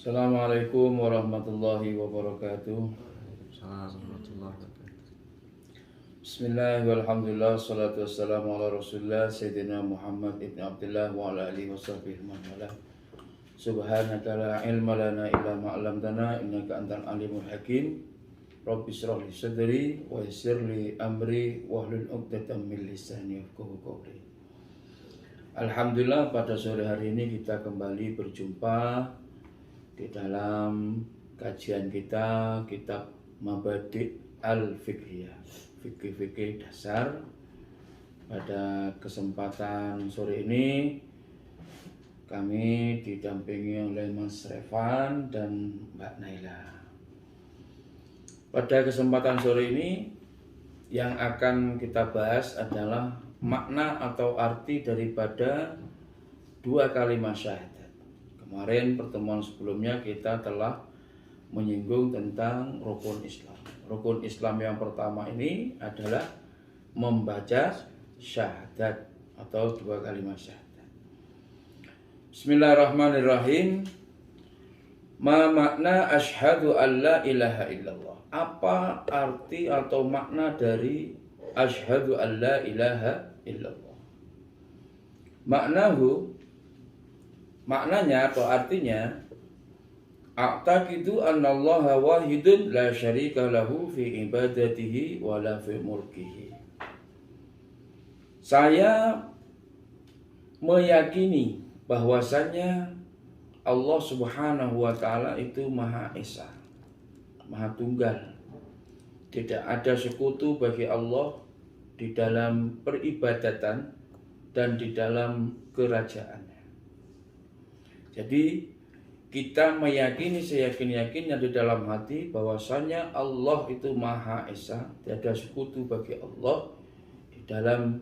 Assalamualaikum warahmatullahi wabarakatuh. Bismillah walhamdulillah salatu wassalamu ala rasulillah Sayyidina Muhammad ibn Abdullah wa ala alihi wa sahbihi man wala. Subhanaka la ilma lana illa ma 'allamtana innaka antal alimul hakim. Rabbi shrah li sadri wa yassir li amri wahlul 'uqdatam min lisani yafqahu qawli. Alhamdulillah, pada sore hari ini kita kembali berjumpa di dalam kajian kita kitab Mabadi' al-Fiqhiyah, fikih-fikih dasar. Pada kesempatan sore ini kami didampingi oleh Mas Revan dan Mbak Naila. Pada kesempatan sore ini yang akan kita bahas adalah makna atau arti daripada dua kalimat syahadat. Kemarin pertemuan sebelumnya kita telah menyinggung tentang rukun Islam. Rukun Islam yang pertama ini adalah membaca syahadat atau dua kalimat syahadat. Bismillahirrahmanirrahim. Ma makna asyhadu an la ilaha illallah. Apa arti atau makna dari asyhadu an la ilaha illallah? Maknanya atau artinya, a'taqidu annallaha wahidun la syarika lahu fi ibadatihi wa la fi mulkihi. Saya meyakini bahwasannya Allah Subhanahu wa taala itu Maha Esa, Maha Tunggal. Tidak ada sekutu bagi Allah di dalam peribadatan dan di dalam kerajaannya. Jadi kita meyakini seyakin-yakinnya di dalam hati bahwasanya Allah itu Maha Esa, tidak ada sekutu bagi Allah di dalam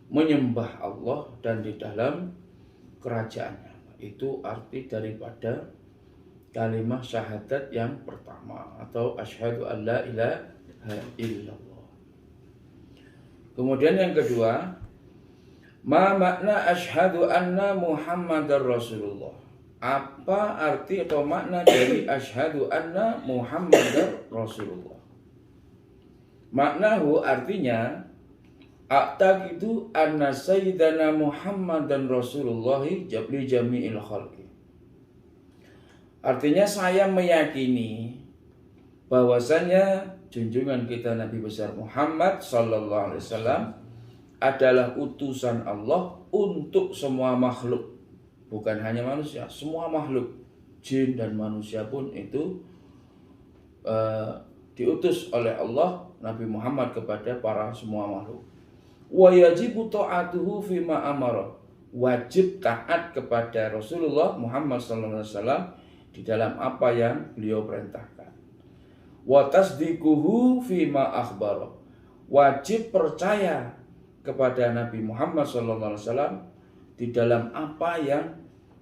menyembah Allah dan di dalam kerajaannya. Itu arti daripada kalimat syahadat yang pertama atau asyhadu an la ilaha illallah. Kemudian yang kedua, ma makna asyhadu anna Muhammadar Rasulullah. Apa arti atau makna dari asyhadu anna Muhammadar Rasulullah? Maknahu artinya, a'taqidu anna sayyidana Muhammadan Rasulullah li jami'il khalqi. Artinya saya meyakini bahwasanya junjungan kita Nabi besar Muhammad sallallahu alaihi wasallam adalah utusan Allah untuk semua makhluk. Bukan hanya manusia, semua makhluk, jin dan manusia pun itu diutus oleh Allah Nabi Muhammad kepada para semua makhluk. Wa yajibu ta'atuhu fima amara. Wajib taat kepada Rasulullah Muhammad sallallahu alaihi wasallam di dalam apa yang beliau perintahkan. Wa tasdiquhu fima akhbara. Wajib percaya kepada Nabi Muhammad sallallahu alaihi wasallam di dalam apa yang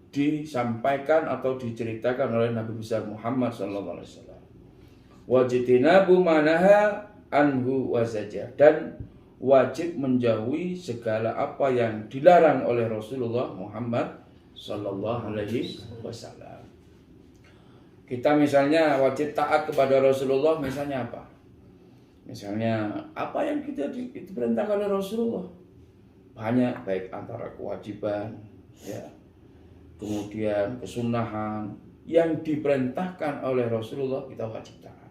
disampaikan atau diceritakan oleh Nabi besar Muhammad sallallahu alaihi wasallam. Wajtinabu manaha anhu wazaja, dan wajib menjauhi segala apa yang dilarang oleh Rasulullah Muhammad sallallahu alaihi wasallam. Kita misalnya wajib taat kepada Rasulullah, misalnya apa? Misalnya apa yang kita diperintahkan oleh Rasulullah? Banyak, baik antara kewajiban, ya, kemudian kesunahan yang diperintahkan oleh Rasulullah, kita wajib taat.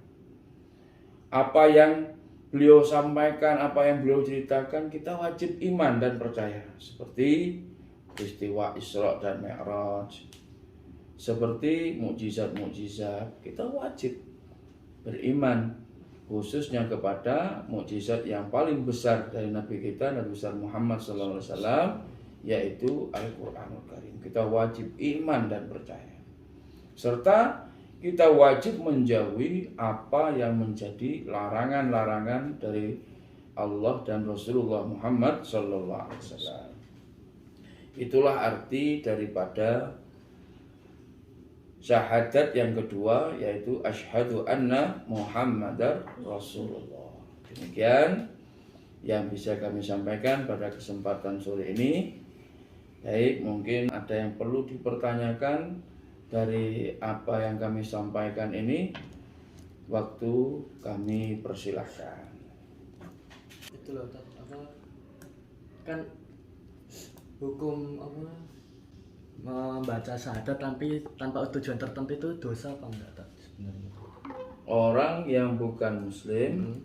Apa yang beliau sampaikan, apa yang beliau ceritakan, kita wajib iman dan percaya. Seperti peristiwa Isra dan Mi'raj, seperti mukjizat-mukjizat, kita wajib beriman, khususnya kepada mukjizat yang paling besar dari Nabi kita, Nabi besar Muhammad SAW, yaitu Al-Quranul Karim. Kita wajib iman dan percaya. Serta kita wajib menjauhi apa yang menjadi larangan-larangan dari Allah dan Rasulullah Muhammad SAW. Itulah arti daripada syahadat yang kedua, yaitu asyhadu anna Muhammadar Rasulullah. Demikian yang bisa kami sampaikan pada kesempatan sore ini. Baik, mungkin ada yang perlu dipertanyakan dari apa yang kami sampaikan ini, waktu kami persilahkan. Itu loh apa kan hukum apa membaca syahadat tapi tanpa tujuan tertentu itu dosa apa enggak Tat, sebenarnya? Orang yang bukan muslim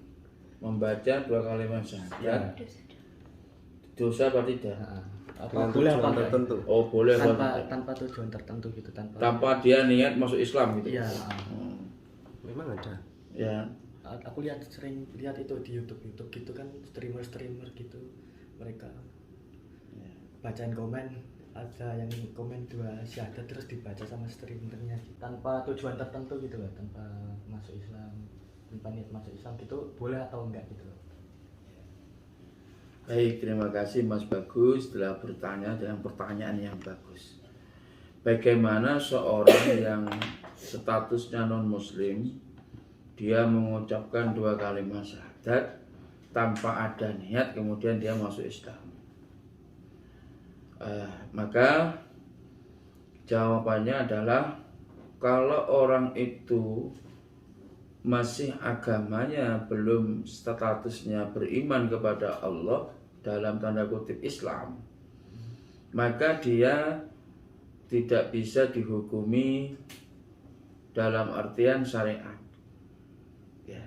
membaca 2 kalimat syahadat dosa apa tidak? Apa boleh apa enggak? tertentu. Oh boleh Tanpa tujuan tertentu gitu, tanpa dia niat masuk Islam gitu. Iya. Memang ada. Ya. Aku sering lihat itu di YouTube gitu kan, streamer gitu mereka bacain komen, ada yang komen 2 syahadat terus dibaca sama streamernya tanpa tujuan tertentu gitu loh, tanpa masuk Islam, tanpa niat masuk Islam gitu, boleh atau enggak gitu loh. Baik, terima kasih Mas Bagus telah bertanya dengan pertanyaan yang bagus. Bagaimana seorang yang statusnya non muslim dia mengucapkan 2 kalimat syahadat tanpa ada niat kemudian dia masuk Islam? Maka jawabannya adalah kalau orang itu masih agamanya belum statusnya beriman kepada Allah dalam tanda kutip Islam, maka dia tidak bisa dihukumi dalam artian syariat. Ya.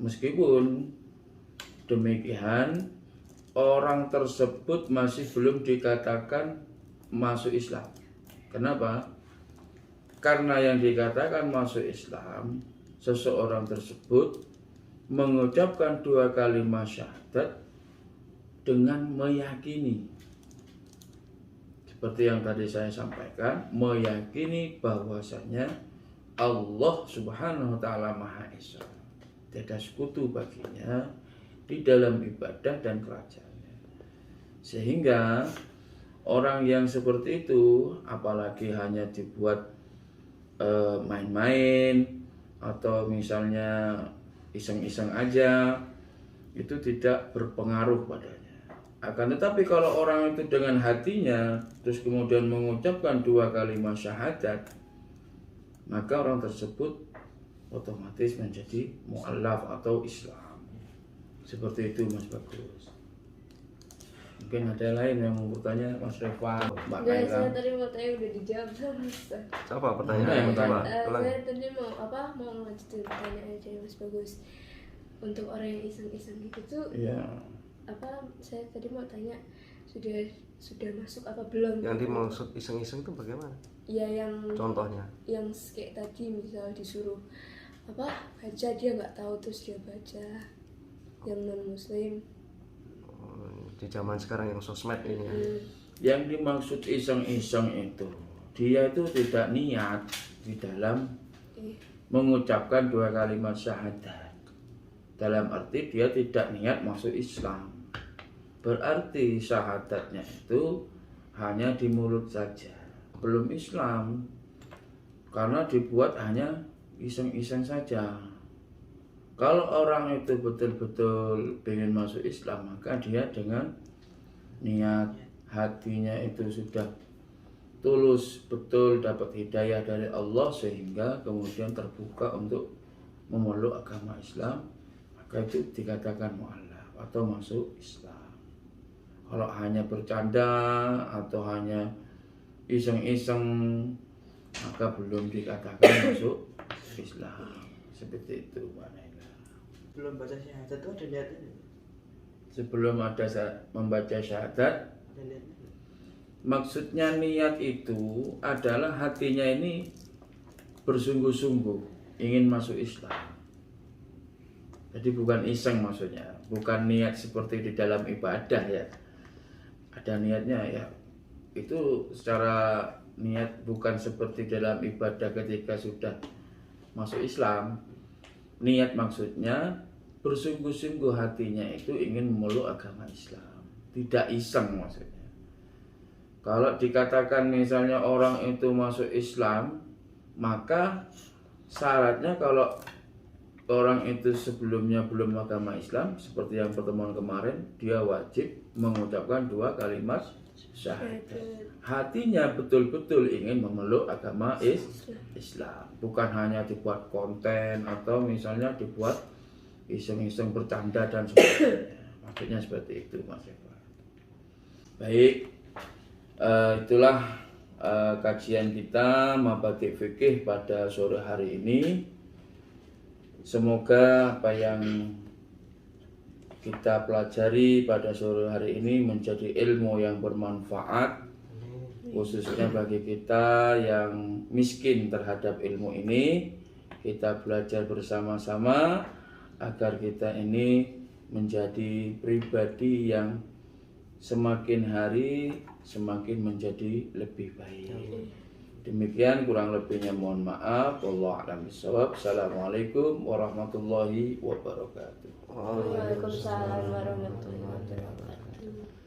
Meskipun demikian, orang tersebut masih belum dikatakan masuk Islam. Kenapa? Karena yang dikatakan masuk Islam, seseorang tersebut mengucapkan 2 kalimat syahadat dengan meyakini, seperti yang tadi saya sampaikan, meyakini bahwasanya Allah Subhanahu wa taala Maha Esa, tiada sekutu baginya di dalam ibadah dan kerajaannya. Sehingga orang yang seperti itu, apalagi hanya dibuat main-main atau misalnya iseng-iseng aja, itu tidak berpengaruh padanya. Akan tetapi kalau orang itu dengan hatinya terus kemudian mengucapkan 2 kalimat syahadat, maka orang tersebut otomatis menjadi mu'allaf atau Islam. Seperti itu Mas Bagus. Mungkin ada lain yang mau bertanya, Mas Reva, Mbak Enggak, Naila. saya tadi mau tanya udah dijawab sama Ustaz. Apa pertanyaan Nah, yang pertama? Ulang. Saya tadi mau lanjutin pertanyaan aja Mas Bagus. Untuk orang yang iseng-iseng gitu tuh, Iya. saya tadi mau tanya sudah masuk apa belum? Yang dimaksud iseng-iseng itu bagaimana? Ya yang Contohnya? yang kayak tadi misal disuruh baca, dia nggak tahu terus dia baca, yang non muslim. Di zaman sekarang yang sosmed ini ya. Yang dimaksud iseng-iseng itu, dia itu tidak niat di dalam mengucapkan 2 kalimat syahadat. Dalam arti dia tidak niat masuk Islam. Berarti syahadatnya itu hanya di mulut saja, belum Islam. Karena dibuat hanya iseng-iseng saja. Kalau orang itu betul-betul ingin masuk Islam, maka dia dengan niat hatinya itu sudah tulus, betul dapat hidayah dari Allah, sehingga kemudian terbuka untuk memeluk agama Islam, maka itu dikatakan mu'allaf atau masuk Islam. Kalau hanya bercanda atau hanya iseng-iseng, maka belum dikatakan masuk Islam. Seperti itu Mbak Naila. Belum baca syahadat itu ada niatnya? Sebelum ada membaca syahadat, Ada niatnya? maksudnya niat itu adalah hatinya ini bersungguh-sungguh ingin masuk Islam. Jadi bukan iseng maksudnya, bukan niat seperti di dalam ibadah ya. Ada niatnya ya. Itu secara niat bukan seperti dalam ibadah ketika sudah masuk Islam. Niat maksudnya bersungguh-sungguh hatinya itu ingin memeluk agama Islam, tidak iseng maksudnya. Kalau dikatakan misalnya orang itu masuk Islam, maka syaratnya kalau orang itu sebelumnya belum agama Islam, seperti yang pertemuan kemarin, dia wajib mengucapkan 2 kalimat syahadat. Hatinya betul-betul ingin memeluk agama Islam, bukan hanya dibuat konten atau misalnya dibuat iseng-iseng bercanda dan sebagainya. Maksudnya seperti itu, Mas Eva. Baik, itulah kajian kita Mabadik Fikih pada sore hari ini. Semoga apa yang kita pelajari pada sore hari ini menjadi ilmu yang bermanfaat, khususnya bagi kita yang miskin terhadap ilmu ini. Kita belajar bersama-sama agar kita ini menjadi pribadi yang semakin hari semakin menjadi lebih baik. Demikian, kurang lebihnya mohon maaf. Wallahu a'lam bishawab. Assalamualaikum warahmatullahi wabarakatuh. Waalaikumsalam warahmatullahi wabarakatuh.